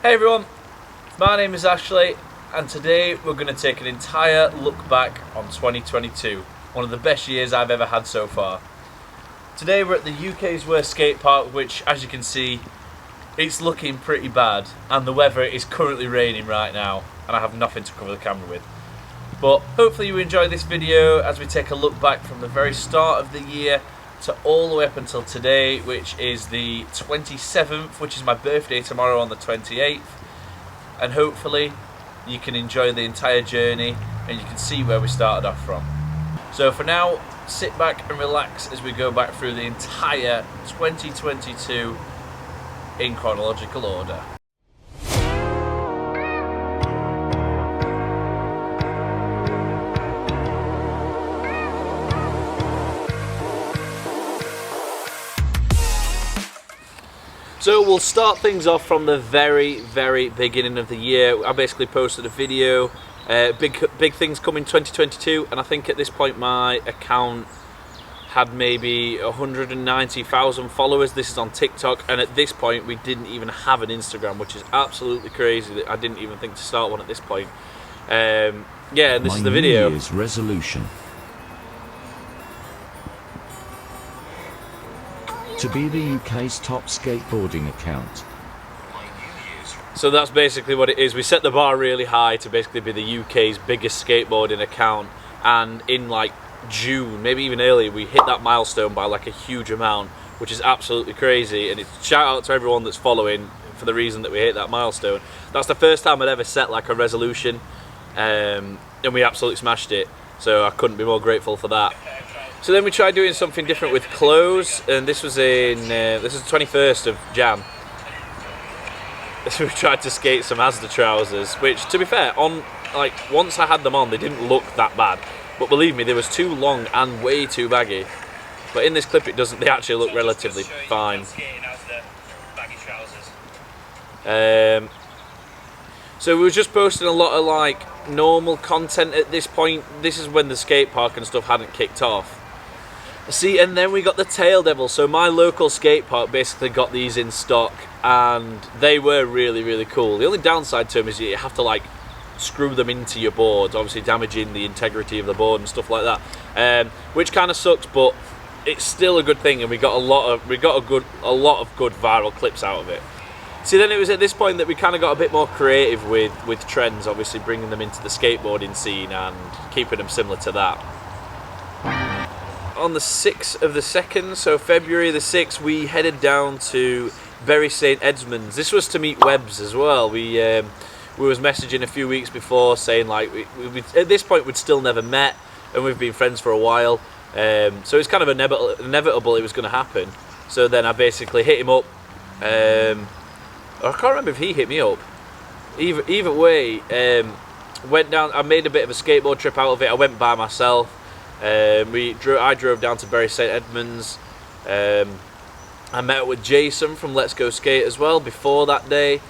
Hey everyone, my name is Ashley and today we're going to take an entire look back on 2022, one of the best years I've ever had so far. Today we're at the UK's worst skate park, which as you can see it's looking pretty bad and the weather is currently raining right now and I have nothing to cover the camera with. But hopefully you enjoy this video as we take a look back from the very start of the year to all the way up until today, which is the 27th, which is my birthday tomorrow on the 28th. And hopefully you can enjoy the entire journey and you can see where we started off from. So for now, sit back and relax as we go back through the entire 2022 in chronological order. So we'll start things off from the very beginning of the year. I basically posted a video, big things coming 2022, and I think at this point my account had maybe 190,000 followers. This is on TikTok, and at this point we didn't even have an Instagram, which is absolutely crazy that I didn't even think to start one at this point. Yeah, and this is the video. New Year's resolution. To be the UK's top skateboarding account. So that's basically what it is. We set the bar really high to basically be the UK's biggest skateboarding account, and in like June, maybe even earlier, we hit that milestone by like a huge amount, which is absolutely crazy. And it's shout out to everyone that's following for the reason that we hit that milestone. That's the first time I'd ever set like a resolution, and we absolutely smashed it. So I couldn't be more grateful for that. So then we tried doing something different with clothes, and this was in this is the 21st of Jan. So we tried to skate some Asda trousers, which, to be fair, on like once I had them on, they didn't look that bad. But believe me, they was too long and way too baggy. But in this clip, it doesn't. They actually look relatively fine. So we were just posting a lot of like normal content at this point. This is when the skate park and stuff hadn't kicked off. See, and then we got the Tail Devil. So my local skate park basically got these in stock, and they were really cool. The only downside to them is you have to like screw them into your board, obviously damaging the integrity of the board and stuff like that, which kind of sucks, but it's still a good thing, and we got a lot of good viral clips out of it. See, then it was at this point that we kind of got a bit more creative with trends, obviously bringing them into the skateboarding scene and keeping them similar to that. On the 6th of the 2nd, so February the 6th, we headed down to Bury St Edmunds. This was to meet Webbs as well. We was messaging a few weeks before saying like we at this point we'd still never met, and we've been friends for a while. So it's kind of inevitable it was going to happen. So then I basically hit him up. I can't remember if he hit me up. Either way, went down. I made a bit of a skateboard trip out of it. I went by myself. I drove down to Bury St Edmunds. I met up with Jason from Let's Go Skate as well before that day,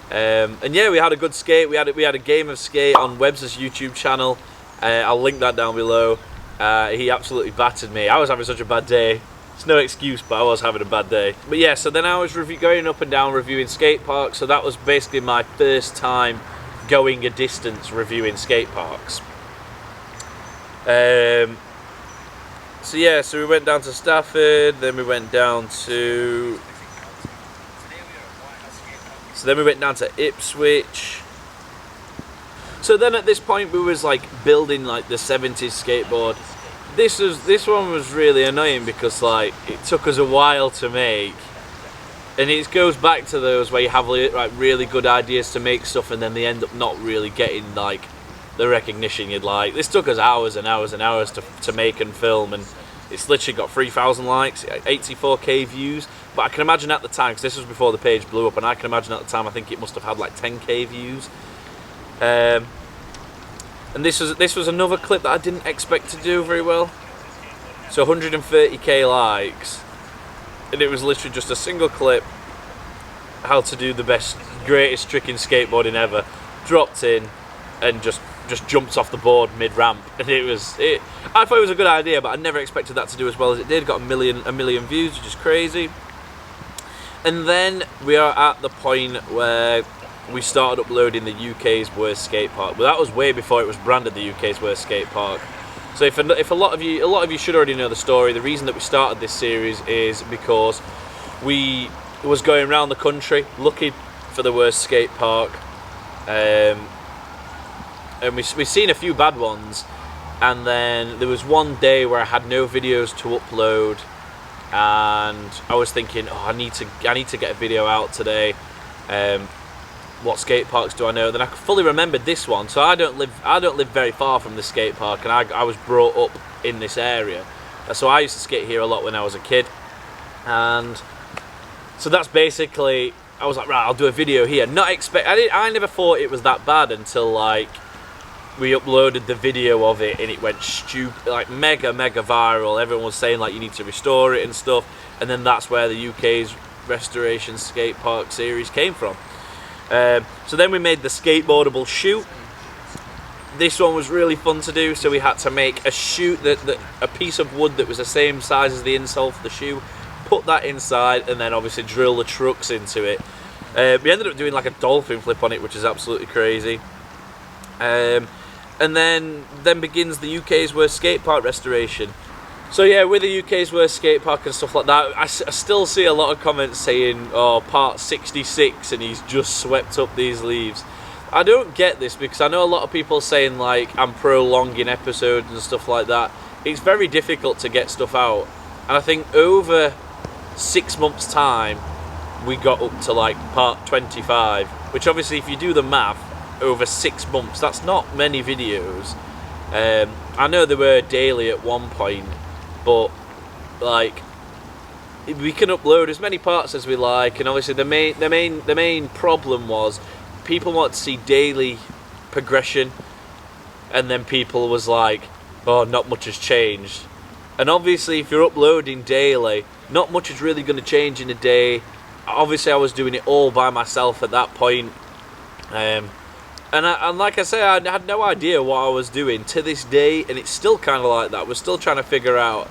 and yeah, we had a good skate. We had a game of skate on Webbs' YouTube channel. I'll link that down below. He absolutely battered me. I was having such a bad day. It's no excuse, but I was having a bad day. But yeah, so then I was going up and down reviewing skate parks. So that was basically my first time going a distance reviewing skate parks. So yeah, so we went down to Stafford, then we went down to Ipswich. So then at this point we was like building like the 70s skateboard. This one was really annoying because like it took us a while to make, and it goes back to those where you have like really good ideas to make stuff and then they end up not really getting like the recognition you'd like. This took us hours and hours and hours to make and film, and it's literally got 3,000 likes, 84k views. But I can imagine at the time, because this was before the page blew up, and I can imagine at the time I think it must have had like 10k views. And this was another clip that I didn't expect to do very well. So 130k likes, and it was literally just a single clip, how to do the greatest trick in skateboarding ever, dropped in and just jumped off the board mid-ramp, and I thought it was a good idea, but I never expected that to do as well as it did. Got a million views, which is crazy. And then we are at the point where we started uploading the UK's worst skate park. But that was way before it was branded the UK's worst skate park. So if a lot of you should already know the story. The reason that we started this series is because we was going around the country looking for the worst skate park, and we've seen a few bad ones. And then there was one day where I had no videos to upload, and I was thinking, oh, I need to get a video out today. What skate parks do I know? Then I fully remembered this one. So I don't live very far from the skate park, and I was brought up in this area. So I used to skate here a lot when I was a kid, and so that's basically, I was like, right, I'll do a video here. I never thought it was that bad until like we uploaded the video of it, and it went stupid, like mega viral. Everyone was saying like you need to restore it and stuff, and then that's where the UK's restoration skate park series came from. So then we made the skateboardable chute. This one was really fun to do, so we had to make a chute, a piece of wood that was the same size as the insole for the shoe, put that inside, and then obviously drill the trucks into it. We ended up doing like a dolphin flip on it, which is absolutely crazy. And then begins the UK's worst skate park restoration. So yeah, with the UK's worst skate park and stuff like that, I still see a lot of comments saying, oh, part 66 and he's just swept up these leaves. I don't get this, because I know a lot of people saying like I'm prolonging episodes and stuff like that. It's very difficult to get stuff out, and I think over 6 months time we got up to like part 25, which obviously if you do the math, over 6 months, that's not many videos. I know they were daily at one point, but like we can upload as many parts as we like, and obviously the main problem was people want to see daily progression, and then people was like, oh, not much has changed. And obviously if you're uploading daily, not much is really going to change in a day. Obviously I was doing it all by myself at that point, and like I say, I had no idea what I was doing to this day, and it's still kind of like that. We're still trying to figure out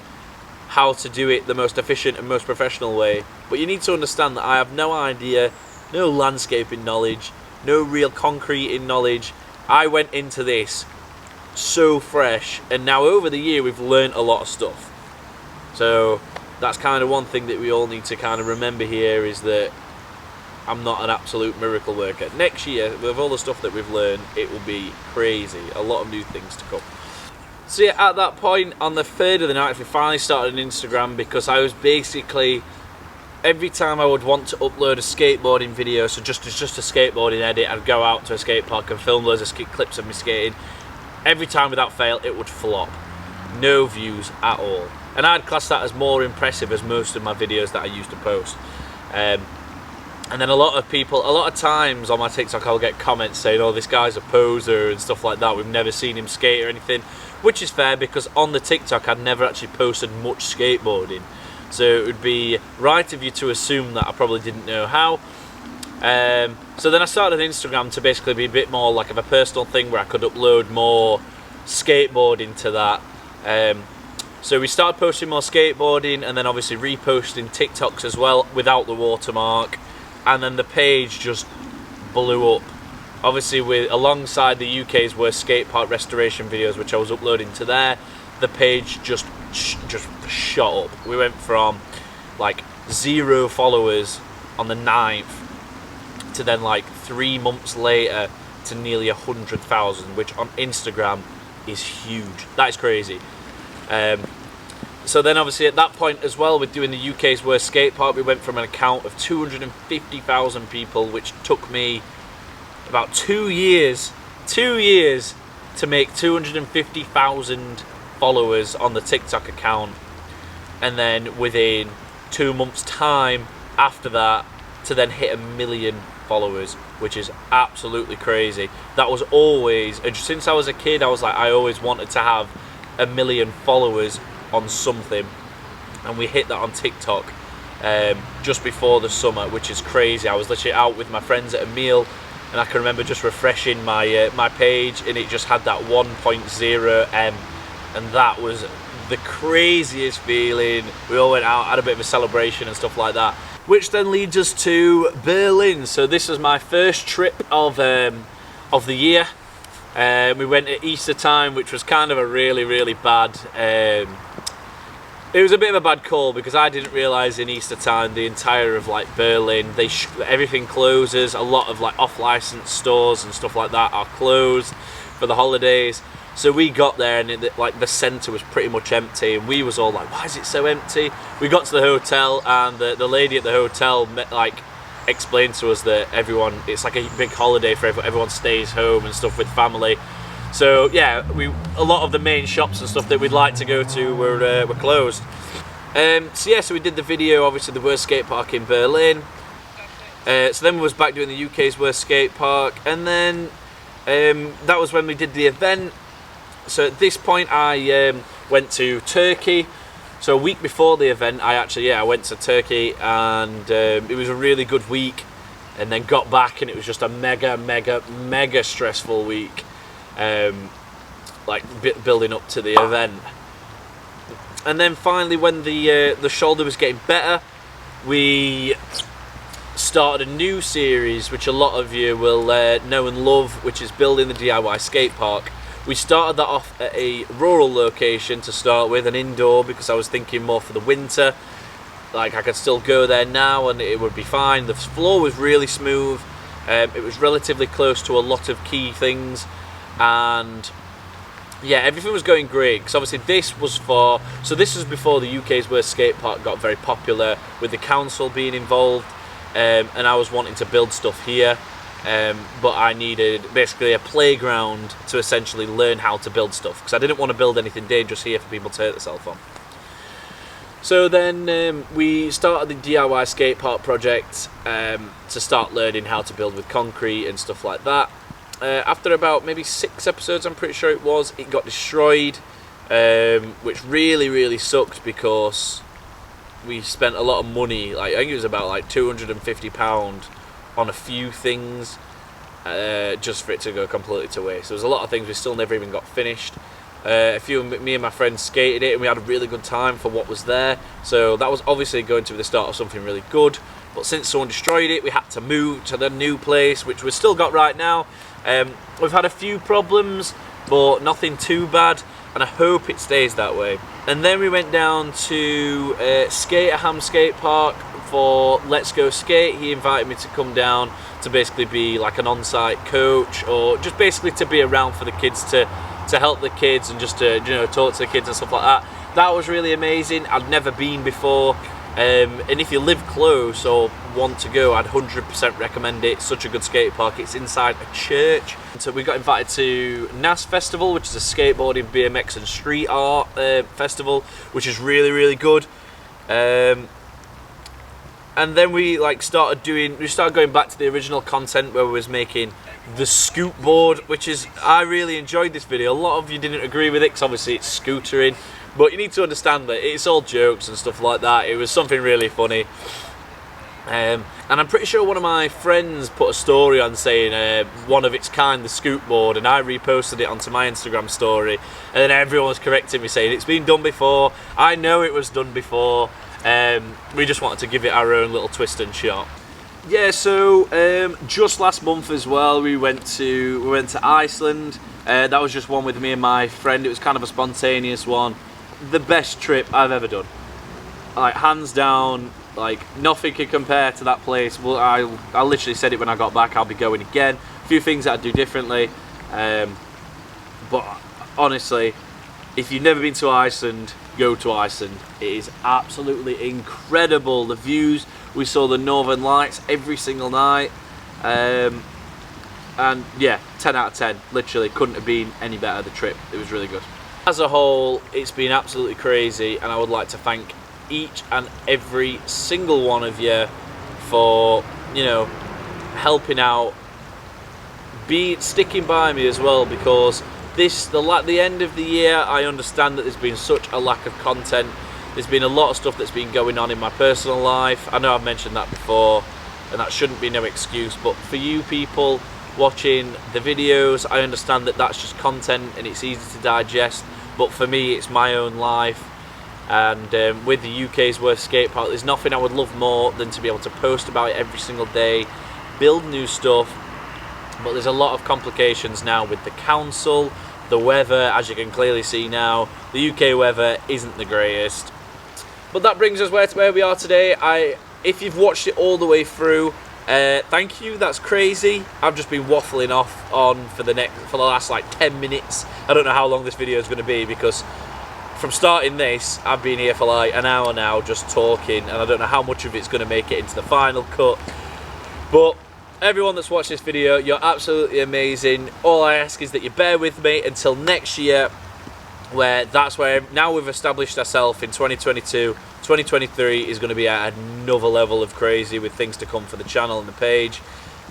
how to do it the most efficient and most professional way. But you need to understand that I have no idea, no landscaping knowledge, no real concreting knowledge. I went into this so fresh, and now over the year we've learned a lot of stuff. So that's kind of one thing that we all need to kind of remember here, is that I'm not an absolute miracle worker. Next year, with all the stuff that we've learned, it will be crazy. A lot of new things to come. So yeah, at that point, on the 3rd of the night, we finally started an Instagram, because I was basically, every time I would want to upload a skateboarding video, so just a skateboarding edit, I'd go out to a skate park and film loads of clips of me skating. Every time without fail, it would flop. No views at all. And I'd class that as more impressive as most of my videos that I used to post. And then a lot of times on my TikTok, I'll get comments saying, oh, this guy's a poser and stuff like that. We've never seen him skate or anything, which is fair, because on the TikTok, I'd never actually posted much skateboarding. So it would be right of you to assume that I probably didn't know how. So then I started Instagram to basically be a bit more like of a personal thing, where I could upload more skateboarding to that. So we started posting more skateboarding, and then obviously reposting TikToks as well without the watermark. And then the page just blew up. Obviously, alongside the UK's worst skate park restoration videos, which I was uploading to there, the page just shot up. We went from like 0 followers on the 9th to then like 3 months later to nearly 100,000, which on Instagram is huge. That is crazy. So then obviously at that point as well, with doing the UK's worst skate park, we went from an account of 250,000 people, which took me about 2 years to make 250,000 followers on the TikTok account, and then within 2 months time after that to then hit 1 million followers, which is absolutely crazy. That was always, since I was a kid, I was like, I always wanted to have 1 million followers on something, and we hit that on TikTok just before the summer, which is crazy. I was literally out with my friends at a meal, and I can remember just refreshing my my page, and it just had that 1.0 M, and that was the craziest feeling. We all went out, had a bit of a celebration and stuff like that, which then leads us to Berlin. So this was my first trip of the year. We went at Easter time, which was kind of a really bad. It was a bit of a bad call because I didn't realise in Easter time the entire of like Berlin, everything closes. A lot of like off-license stores and stuff like that are closed for the holidays. So we got there and like the centre was pretty much empty, and we was all like, "Why is it so empty?" We got to the hotel, and the lady at the hotel explained to us that it's like a big holiday for everyone stays home and stuff with family. So yeah, a lot of the main shops and stuff that we'd like to go to were closed. So we did the video, obviously the worst skate park in Berlin. So then we was back doing the UK's worst skate park, and then that was when we did the event. So at this point I went to Turkey. So a week before the event I went to Turkey, and it was a really good week, and then got back and it was just a mega stressful week. Building up to the event, and then finally when the shoulder was getting better, we started a new series which a lot of you will know and love, which is building the DIY skate park. We started that off at a rural location to start with, an indoor, because I was thinking more for the winter, like I could still go there now and it would be fine. The floor was really smooth, it was relatively close to a lot of key things, and yeah, everything was going great. Because obviously this was before the UK's worst skate park got very popular, with the council being involved, and I was wanting to build stuff here, but I needed basically a playground to essentially learn how to build stuff, because I didn't want to build anything dangerous here for people to hurt themselves on. So then we started the DIY skate park project to start learning how to build with concrete and stuff like that. After about maybe 6 episodes, I'm pretty sure it got destroyed, which really sucked, because we spent a lot of money. I think it was about like £250 on a few things, just for it to go completely to waste. There was a lot of things we still never even got finished. Me and my friends skated it, and we had a really good time for what was there. So that was obviously going to be the start of something really good. But since someone destroyed it, we had to move to the new place, which we've still got right now. We've had a few problems, but nothing too bad, and I hope it stays that way. And then we went down to Skaterham Skate Park for Let's Go Skate. He invited me to come down to basically be like an on-site coach, or just basically to be around for the kids, to help the kids and just to talk to the kids and stuff like that. That was really amazing. I'd never been before. And if you live close or want to go, I'd 100% recommend it. It's such a good skate park. It's inside a church. So we got invited to NAS Festival, which is a skateboarding, BMX and street art festival, which is really good. And then we started going back to the original content, where we was making the scoot board, I really enjoyed this video. A lot of you didn't agree with it, because obviously it's scootering. But you need to understand that it's all jokes and stuff like that. It was something really funny. And I'm pretty sure one of my friends put a story on saying one of its kind, the scoot board, and I reposted it onto my Instagram story. And then everyone was correcting me, saying it's been done before. I know it was done before. We just wanted to give it our own little twist and shot. Yeah, so just last month as well, we went to Iceland. That was just one with me and my friend. It was kind of a spontaneous one. The best trip I've ever done, hands down. Nothing can compare to that place. Well, I literally said it when I got back. I'll be going again. A few things that I'd do differently, but honestly, if you've never been to Iceland, go to Iceland. It is absolutely incredible. The views, we saw the Northern Lights every single night, and yeah, 10 out of 10. Literally couldn't have been any better. The trip, it was really good. As a whole, it's been absolutely crazy, and I would like to thank each and every single one of you for, helping out, sticking by me as well, because the end of the year, I understand that there's been such a lack of content. There's been a lot of stuff that's been going on in my personal life. I know I've mentioned that before, and that shouldn't be no excuse, but for you people watching the videos, I understand that that's just content and it's easy to digest, but for me it's my own life. And with the UK's worst skate park, there's nothing I would love more than to be able to post about it every single day, build new stuff. But there's a lot of complications now with the council, the weather, as you can clearly see now. The UK weather isn't the greatest. But that brings us where we are today. If you've watched it all the way through, thank you. That's crazy. I've just been waffling on for the last like 10 minutes. I don't know how long this video is going to be, because from starting this, I've been here for like an hour now just talking, and I don't know how much of it's going to make it into the final cut. But everyone that's watched this video, you're absolutely amazing. All I ask is that you bear with me until next year, where now we've established ourselves in 2022. 2023 is going to be at another level of crazy, with things to come for the channel and the page.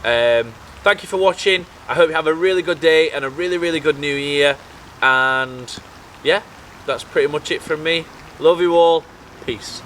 Thank you for watching. I hope you have a really good day and a really, really good new year. And yeah, that's pretty much it from me. Love you all. Peace.